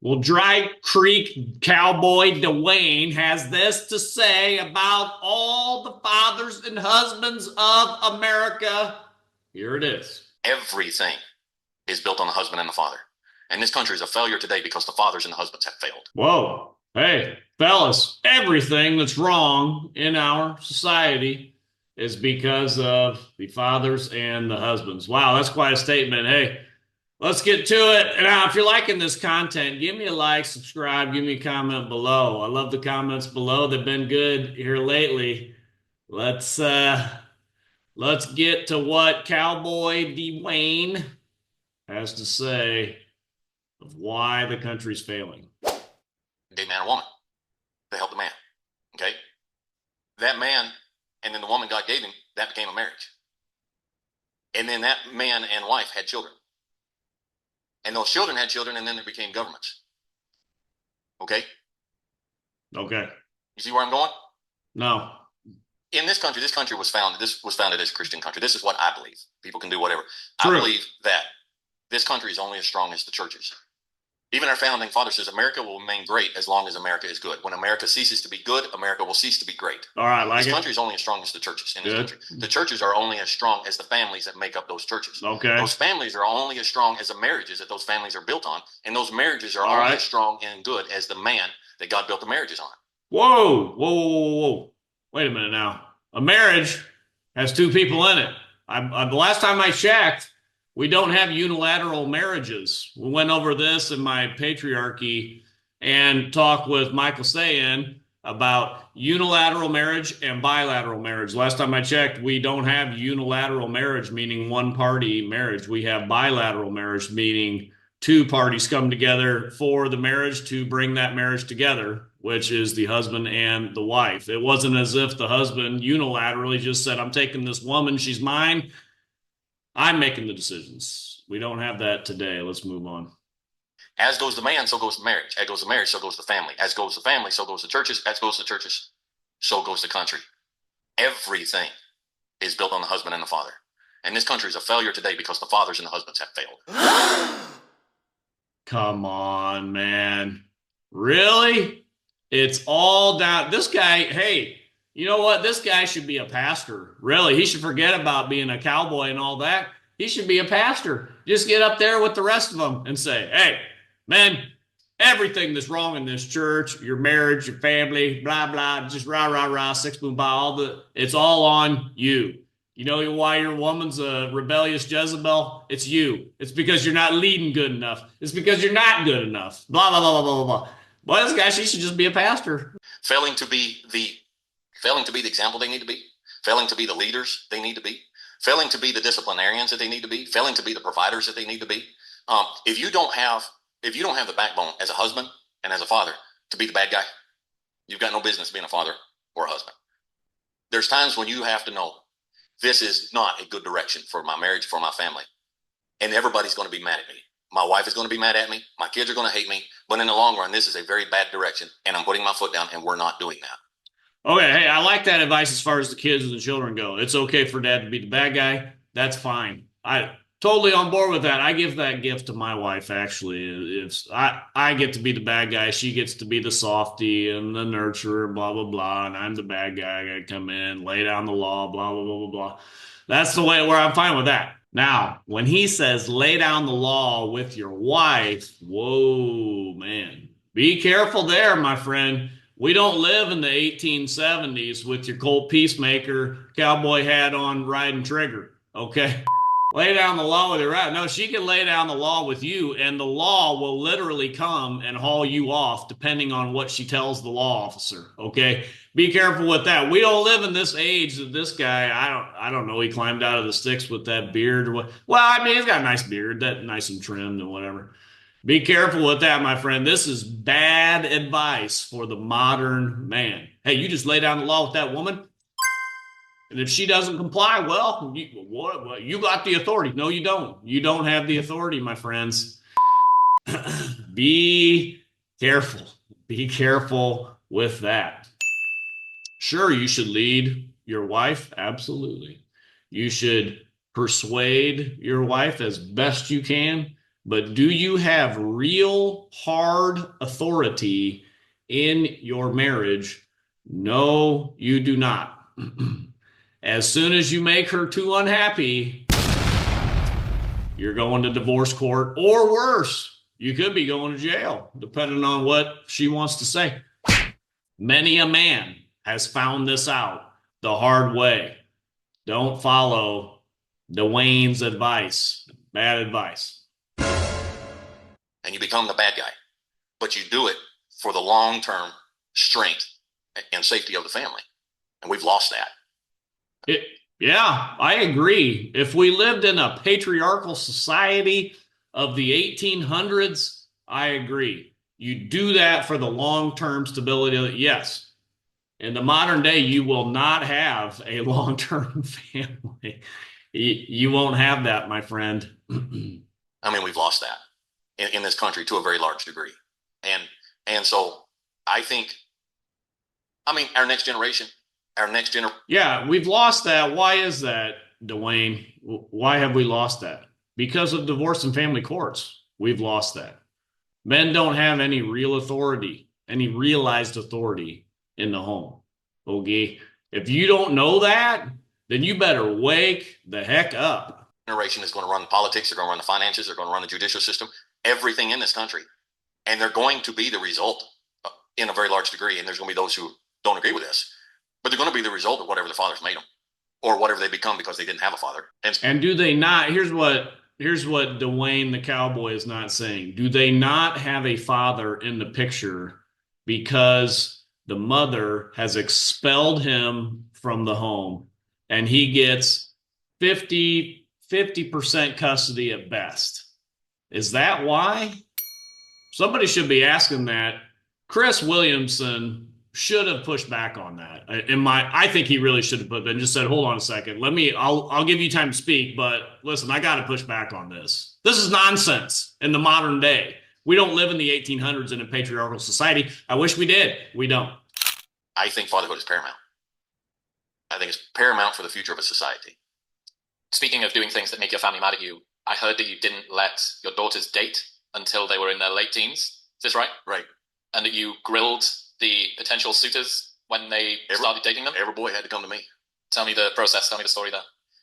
Well, Dry Creek Cowboy Dewayne has this to say about all the fathers and husbands of America. Here it is. Everything is built on the husband and the father. And this country is a failure today because the fathers and the husbands have failed. Whoa. Hey, fellas, everything that's wrong in our society is because of the fathers and the husbands. Wow, that's quite a statement. Hey, let's get to it. Now, if you're liking this content, give me a like, subscribe, give me a comment below. I love the comments below. They've been good here lately. Let's uh let's get to what Cowboy Dwayne has to say of why the country's failing. Gay man or woman, they help the man. Okay? That man and then the woman God gave him, that became a marriage. And then that man and wife had children. And those children had children, and then they became governments. Okay? Okay. You see where I'm going? No. In this country was founded as a Christian country. This is what I believe. People can do whatever. True. I believe that this country is only as strong as the churches. Even our founding father says America will remain great as long as America is good. When America ceases to be good, America will cease to be great. All right, like this it. country is only as strong as the churches in this Good. country. The churches are only as strong as the families that make up those churches. Okay. Those families are only as strong as the marriages that those families are built on, and those marriages are All only right. as strong and good as the man that God built the marriages on. Whoa, whoa, whoa, whoa, whoa. Wait a minute now. A marriage has two people in it. The last time I checked, we don't have unilateral marriages. We went over this in my patriarchy and talked with Michael Sayin about unilateral marriage and bilateral marriage. Last time I checked, we don't have unilateral marriage, meaning one party marriage. We have bilateral marriage, meaning two parties come together for the marriage to bring that marriage together, which is the husband and the wife. It wasn't as if the husband unilaterally just said, I'm taking this woman, she's mine. I'm making the decisions. We don't have that today. Let's move on. As goes the man, so goes the marriage. As goes the marriage, so goes the family. As goes the family, so goes the churches. As goes the churches, so goes the country. Everything is built on the husband and the father. And this country is a failure today because the fathers and the husbands have failed. Come on, man. Really? It's all down. This guy, hey, you know what? This guy should be a pastor. Really, he should forget about being a cowboy and all that. He should be a pastor. Just get up there with the rest of them and say, hey, man, everything that's wrong in this church, your marriage, your family, blah, blah, just rah, rah, rah, six boom, bah, it's all on you. You know why your woman's a rebellious Jezebel? It's you. It's because you're not leading good enough. It's because you're not good enough. Blah, blah, blah, blah, blah, blah. Well, this guy, she should just be a pastor. Failing to be the example they need to be, failing to be the leaders they need to be, failing to be the disciplinarians that they need to be, failing to be the providers that they need to be. If you don't have the backbone as a husband and as a father to be the bad guy, you've got no business being a father or a husband. There's times when you have to know this is not a good direction for my marriage, for my family, and everybody's going to be mad at me. My wife is going to be mad at me. My kids are going to hate me. But in the long run, this is a very bad direction, and I'm putting my foot down, and we're not doing that. Okay, hey, I like that advice as far as the kids and the children go. It's okay for dad to be the bad guy. That's fine. I totally on board with that. I give that gift to my wife, actually. I get to be the bad guy. She gets to be the softy and the nurturer, blah, blah, blah. And I'm the bad guy. I got to come in, lay down the law, blah, blah, blah, blah, blah. That's the way where I'm fine with that. Now, when he says lay down the law with your wife, whoa, man. Be careful there, my friend. We don't live in the 1870s with your Colt Peacemaker cowboy hat on riding trigger, okay? Lay down the law with her right. No, she can lay down the law with you, and the law will literally come and haul you off depending on what she tells the law officer, okay? Be careful with that. We don't live in this age that this guy, I don't know, he climbed out of the sticks with that beard or what. Well, I mean, he's got a nice beard, that nice and trimmed and whatever. Be careful with that, my friend. This is bad advice for the modern man. Hey, you just lay down the law with that woman, and if she doesn't comply, well, you got the authority. No, you don't. You don't have the authority, my friends. Be careful. Be careful with that. Sure, you should lead your wife. Absolutely. You should persuade your wife as best you can. but do you have real hard authority in your marriage? No, you do not. As soon as you make her too unhappy, you're going to divorce court, or worse, you could be going to jail, depending on what she wants to say. Many a man has found this out the hard way. Don't follow Dwayne's advice. Bad advice. And you become the bad guy. But you do it for the long-term strength and safety of the family. And we've lost that. Yeah, I agree. If we lived in a patriarchal society of the 1800s, I agree. You do that for the long-term stability of it. Yes. In the modern day, you will not have a long-term family. You won't have that, my friend. I mean, we've lost that in this country to a very large degree. And so I think, I mean, our next generation. Yeah, we've lost that. Why is that, Dwayne? Why have we lost that? Because of divorce and family courts. We've lost that. Men don't have any real authority, any realized authority in the home. Okay. If you don't know that, then you better wake the heck up. Generation is going to run the politics, they're going to run the finances, they're going to run the judicial system, everything in this country. And they're going to be the result in a very large degree. And there's going to be those who don't agree with this, but they're going to be the result of whatever the fathers made them or whatever they become because they didn't have a father. And do they not? Here's what Dwayne the Cowboy is not saying. Do they not have a father in the picture because the mother has expelled him from the home and he gets 50% custody at best? Is that why? Somebody should be asking that. Chris Williamson should have pushed back on that. I think he really should have put and just said, hold on a second. I'll give you time to speak, but listen, I got to push back on this. This is nonsense in the modern day. We don't live in the 1800s in a patriarchal society. I wish we did. We don't. I think fatherhood is paramount. I think it's paramount for the future of a society. Speaking of doing things that make your family mad at you, I heard that you didn't let your daughters date until they were in their late teens. Is this right? Right. And that you grilled the potential suitors when they started dating them? Every boy had to come to me. Tell me the process. Tell me the story there.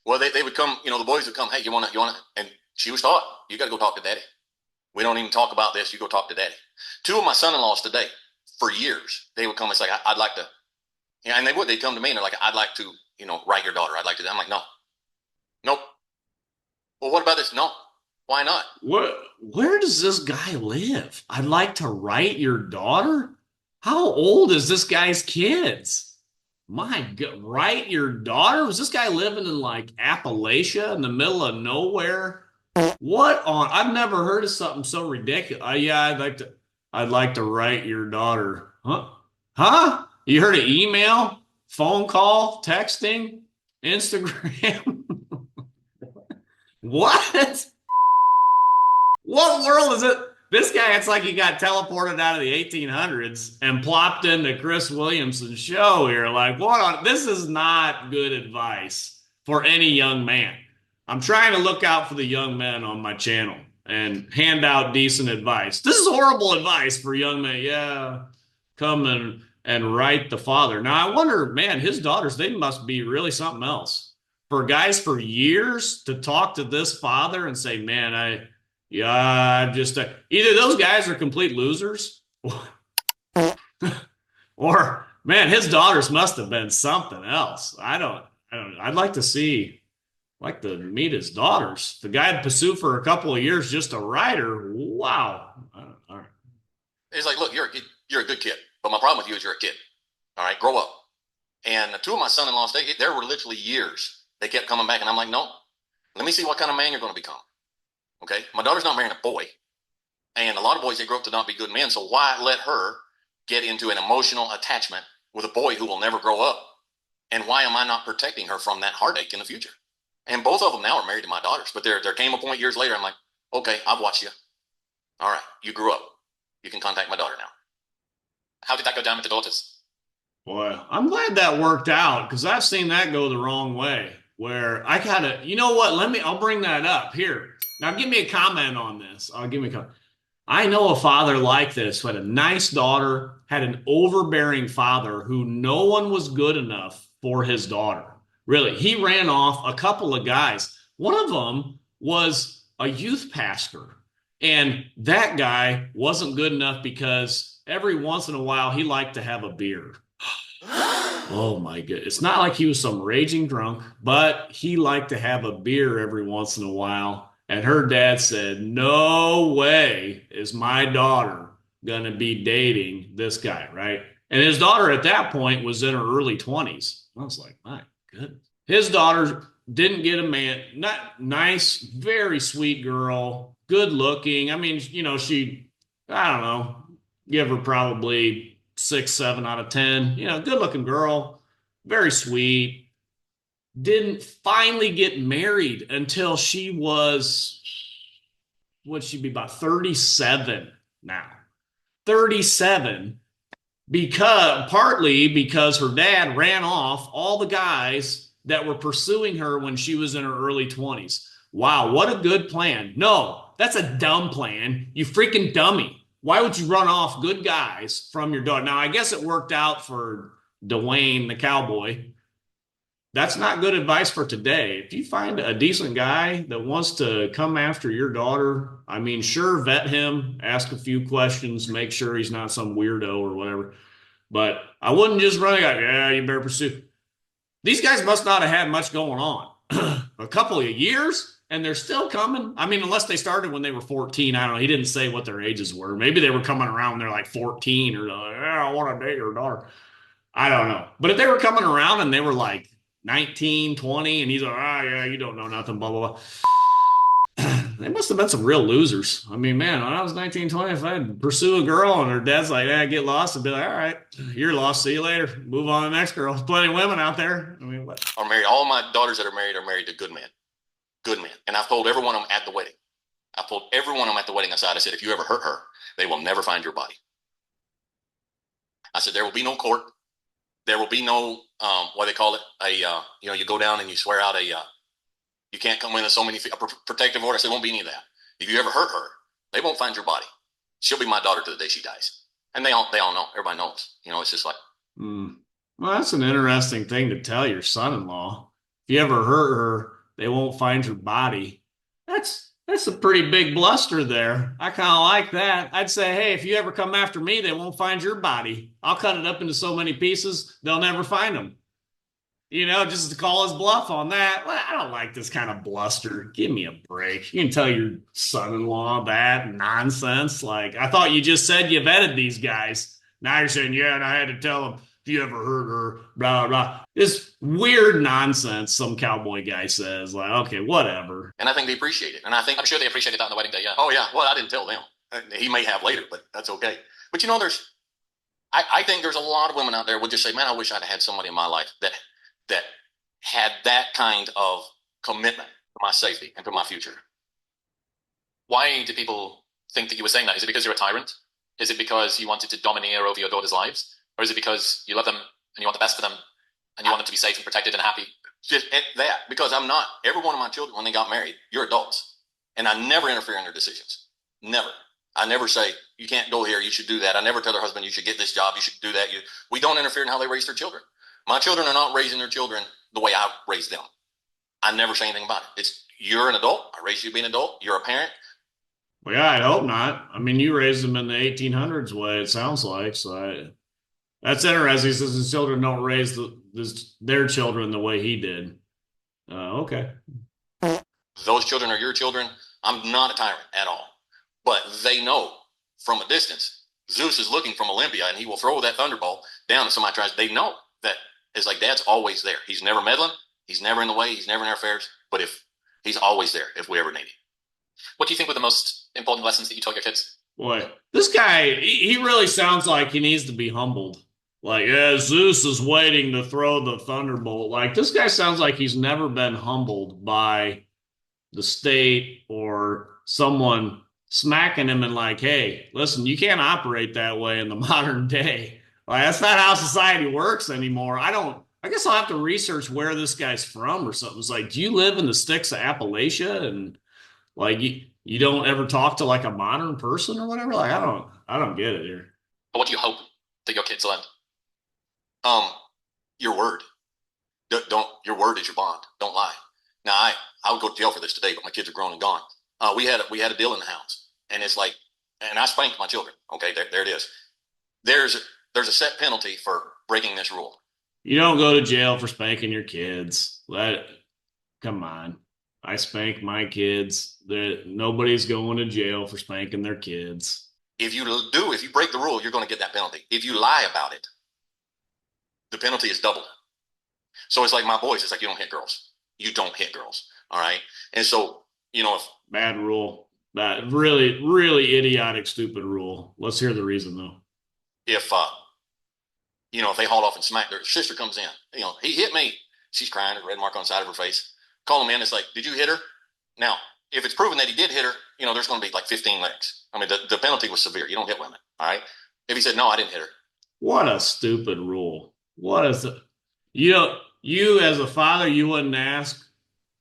Well, they would come, the boys would come, hey, you want to, and she was taught, you got to go talk to daddy. We don't even talk about this. You go talk to daddy. Two of my son-in-laws today, for years, they would come and say, I'd like to, and they'd come to me and they're like, I'd like to, write your daughter. I'd like to, I'm like, no, nope. Well, what about this? No. Why not? Where does this guy live? I'd like to write your daughter? How old is this guy's kids? My God, write your daughter? Was this guy living in like Appalachia in the middle of nowhere? I've never heard of something so ridiculous. Yeah, I'd like to write your daughter. Huh? You heard of email, phone call, texting, Instagram? What? What world is it? This guy, it's like he got teleported out of the 1800s and plopped into Chris Williamson's show here. Like, this is not good advice for any young man. I'm trying to look out for the young men on my channel and hand out decent advice. This is horrible advice for young men. Yeah, come and write the father. Now, I wonder, man, his daughters, they must be really something else. For guys for years to talk to this father and say, man, I'm just either those guys are complete losers or man, his daughters must have been something else. I'd like to meet his daughters. The guy had pursued for a couple of years, just a writer. Wow. All right. It's like, look, you're a good kid, but my problem with you is you're a kid. All right, grow up. And two of my son-in-laws, there were literally years. They kept coming back, and I'm like, no, let me see what kind of man you're going to become. Okay, my daughter's not marrying a boy, and a lot of boys, they grow up to not be good men. So why let her get into an emotional attachment with a boy who will never grow up? And why am I not protecting her from that heartache in the future? And both of them now are married to my daughters, but there came a point years later. I'm like, okay, I've watched you. All right, you grew up. You can contact my daughter now. How did that go down with the daughters? Boy, I'm glad that worked out because I've seen that go the wrong way. where I'll bring that up here. Now give me a comment on this. I'll give me a comment. I know a father like this who had a nice daughter, had an overbearing father who no one was good enough for his daughter. Really, he ran off a couple of guys. One of them was a youth pastor, and that guy wasn't good enough because every once in a while he liked to have a beer. Oh my goodness. It's not like he was some raging drunk, but he liked to have a beer every once in a while. And her dad said, no way is my daughter going to be dating this guy, right? And his daughter at that point was in her early 20s. I was like, my goodness. His daughter didn't get a man, not nice, very sweet girl, good looking. I mean, I don't know, give her probably 6, 7 out of 10, good looking girl, very sweet. Didn't finally get married until she was, would she be about 37 now? 37, partly because her dad ran off all the guys that were pursuing her when she was in her early 20s. Wow, what a good plan. No, that's a dumb plan. You freaking dummy. Why would you run off good guys from your daughter? Now, I guess it worked out for Dewayne, the cowboy. That's not good advice for today. If you find a decent guy that wants to come after your daughter, I mean, sure, vet him, ask a few questions, make sure he's not some weirdo or whatever. But I wouldn't just run out, yeah, you better pursue. These guys must not have had much going on. A couple of years, and they're still coming. I mean, unless they started when they were 14. I don't know. He didn't say what their ages were. Maybe they were coming around when they're like 14 or like, yeah, I want to date your daughter. I don't know. But if they were coming around and they were like 19, 20, and he's like, yeah, you don't know nothing, blah, blah, blah. They must have been some real losers. I mean, man, when I was 19, 20, if I'd pursue a girl and her dad's like, get lost, I'd be like, all right, you're lost. See you later. Move on to the next girl. There's plenty of women out there. I mean, what? Are married. All my daughters that are married to good men. Good men. And I've told every one of them at the wedding. I said, if you ever hurt her, they will never find your body. I said, there will be no court. There will be no, what they call it, you go down and you swear out you can't come in with so many protective order. I said, there won't be any of that. If you ever hurt her, they won't find your body. She'll be my daughter to the day she dies. And they all know. Everybody knows. It's just like. Well, that's an interesting thing to tell your son-in-law. If you ever hurt her, they won't find your body. That's a pretty big bluster there. I kind of like that. I'd say, hey, if you ever come after me, they won't find your body. I'll cut it up into so many pieces, they'll never find them. Just to call his bluff on that. Well, I don't like this kind of bluster. Give me a break. You can tell your son-in-law that nonsense. Like, I thought you just said you vetted these guys. Now you're saying, yeah, and I had to tell them, if you ever hurt her, blah, blah, blah. This weird nonsense some cowboy guy says, like, okay, whatever. And I think they appreciate it. And I'm sure they appreciated that on the wedding day, yeah. Oh, yeah. Well, I didn't tell them. He may have later, but that's okay. But I think there's a lot of women out there would just say, man, I wish I'd had somebody in my life that had that kind of commitment to my safety and to my future. Why do people think that you were saying that? Is it because you're a tyrant? Is it because you wanted to domineer over your daughters' lives? Or is it because you love them and you want the best for them and you want them to be safe and protected and happy? Just that, because I'm not. Every one of my children, when they got married, you're adults. And I never interfere in their decisions. Never. I never say, you can't go here, you should do that. I never tell their husband, you should get this job, you should do that. We don't interfere in how they raise their children. My children are not raising their children the way I raised them. I never say anything about it. You're an adult. I raised you to be an adult. You're a parent. Well, yeah, I'd hope not. I mean, you raised them in the 1800s way, it sounds like. So that's interesting. He says his children don't raise their children the way he did. Okay. Those children are your children. I'm not a tyrant at all. But they know from a distance, Zeus is looking from Olympia and he will throw that thunderbolt down if somebody tries. They know that it's like Dad's always there. He's never meddling. He's never in the way. He's never in our affairs. But if he's always there, if we ever need him. What do you think were the most important lessons that you taught your kids? Boy, this guy, he really sounds like he needs to be humbled. Like, yeah, Zeus is waiting to throw the thunderbolt. Like, this guy sounds like he's never been humbled by the state or someone smacking him and like, hey, listen, you can't operate that way in the modern day. Like, that's not how society works anymore. I don't I guess I'll have to research where this guy's from or something. It's like, do you live in the sticks of Appalachia and like you don't ever talk to like a modern person or whatever? Like I don't get it here. But what do you hope that your kids learn? Um, your word. Don't your word is your bond. Don't lie. Now I would go to jail for this today, but my kids are grown and gone. We had a deal in the house, and it's like, and I spanked my children. Okay, there it is. There's a set penalty for breaking this rule. You don't go to jail for spanking your kids. Come on. I spank my kids. Nobody's going to jail for spanking their kids. If you break the rule, you're going to get that penalty. If you lie about it, the penalty is doubled. So it's like my boys. It's like you don't hit girls. You don't hit girls. All right. And so, if bad rule, bad, really, really idiotic, stupid rule. Let's hear the reason though. If they haul off and smack, their sister comes in, he hit me. She's crying, a red mark on the side of her face. Call him in. It's like, did you hit her? Now, if it's proven that he did hit her, there's going to be like 15 licks. I mean, the penalty was severe. You don't hit women. All right. If he said, no, I didn't hit her. What a stupid rule. What is it? You as a father, you wouldn't ask.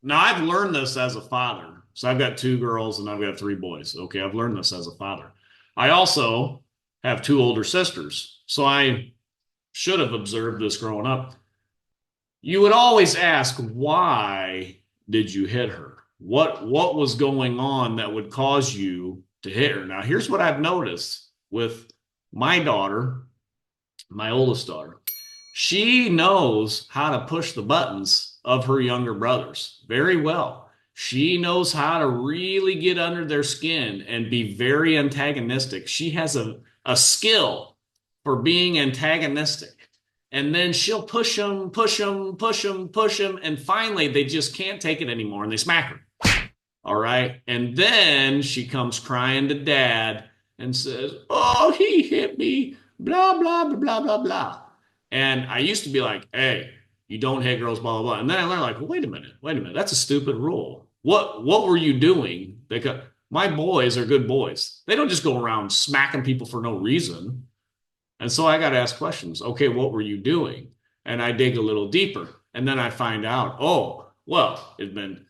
Now, I've learned this as a father. So I've got 2 girls and I've got 3 boys. Okay. I've learned this as a father. I also have 2 older sisters. So I should have observed this growing up. You would always ask, why did you hit her? What was going on that would cause you to hit her? Now, here's what I've noticed with my daughter, my oldest daughter. She knows how to push the buttons of her younger brothers very well. She knows how to really get under their skin and be very antagonistic. She has a skill for being antagonistic. And then she'll push them, and finally they just can't take it anymore and they smack her. All right. And then she comes crying to dad and says, oh, he hit me, blah, blah, blah, blah, blah, blah. And I used to be like, hey, you don't hit girls, blah, blah, blah. And then I learned like, well, wait a minute. That's a stupid rule. What were you doing? My boys are good boys. They don't just go around smacking people for no reason. And so I got to ask questions. Okay, what were you doing? And I dig a little deeper. And then I find out, oh, well, it'd been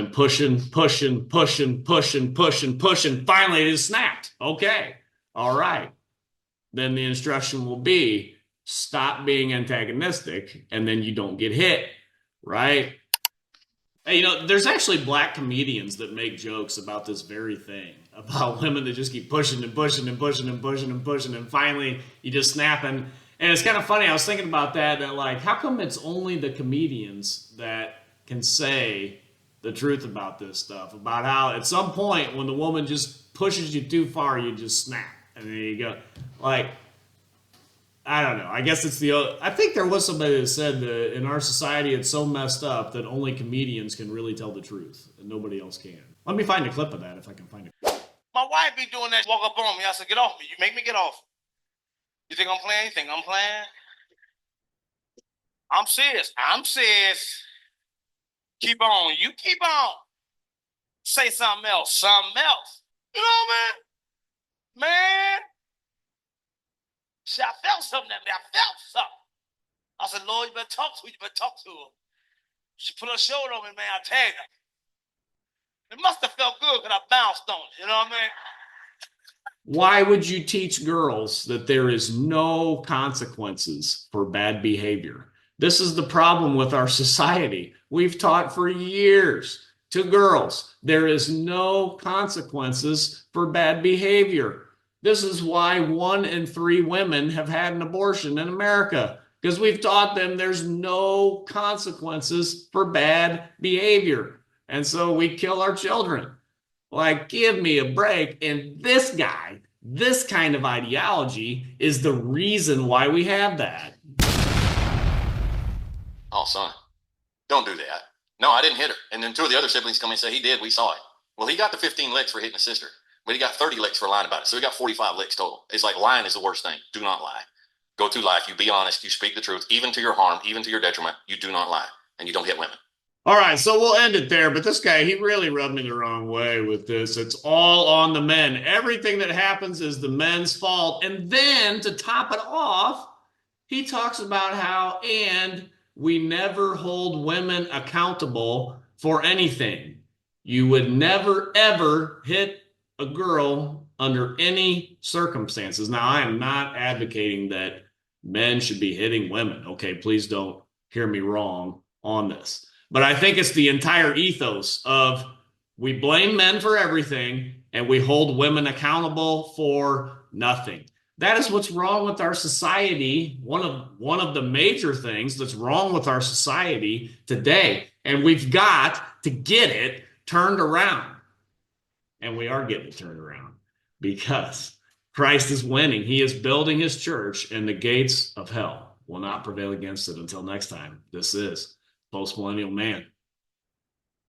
pushing. Finally, it snapped. Okay. All right. Then the instruction will be stop being antagonistic and then you don't get hit. Right? Hey, there's actually black comedians that make jokes about this very thing, about women that just keep pushing and finally you just snap. And it's kind of funny. I was thinking about that like, how come it's only the comedians that can say the truth about this stuff, about how at some point when the woman just pushes you too far, you just snap. And there you go. Like, I don't know. I guess I think there was somebody that said that in our society it's so messed up that only comedians can really tell the truth and nobody else can. Let me find a clip of that if I can find it. My wife be doing that, walk up on me. I said, get off me. You make me get off. You think I'm playing? You think I'm playing? I'm serious. Keep on. You keep on. Say something else. You know, man? See, I felt something at me. I said, Lord, you better talk to her. She put her shoulder on me, man. I tell you. It must have felt good because I bounced on it. You know what I mean? Why would you teach girls that there is no consequences for bad behavior? This is the problem with our society. We've taught for years to girls there is no consequences for bad behavior. This is why 1 in 3 women have had an abortion in America, because we've taught them there's no consequences for bad behavior. And so we kill our children. Like, give me a break. And this guy, this kind of ideology is the reason why we have that. Oh, son, don't do that. No, I didn't hit her. And then 2 of the other siblings come and say he did. We saw it. Well, he got the 15 licks for hitting his sister. But he got 30 licks for lying about it. So he got 45 licks total. It's like lying is the worst thing. Do not lie. Go through life. You be honest. You speak the truth, even to your harm, even to your detriment. You do not lie. And you don't hit women. All right, so we'll end it there. But this guy, he really rubbed me the wrong way with this. It's all on the men. Everything that happens is the men's fault. And then to top it off, he talks about how, and we never hold women accountable for anything. You would never, ever hit a girl under any circumstances. Now, I am not advocating that men should be hitting women. Okay, please don't hear me wrong on this. But I think it's the entire ethos of we blame men for everything and we hold women accountable for nothing. That is what's wrong with our society. One of the major things that's wrong with our society today. And we've got to get it turned around. And we are getting it turned around because Christ is winning. He is building his church, and the gates of hell will not prevail against it. Until next time, this is PostMillennial Man.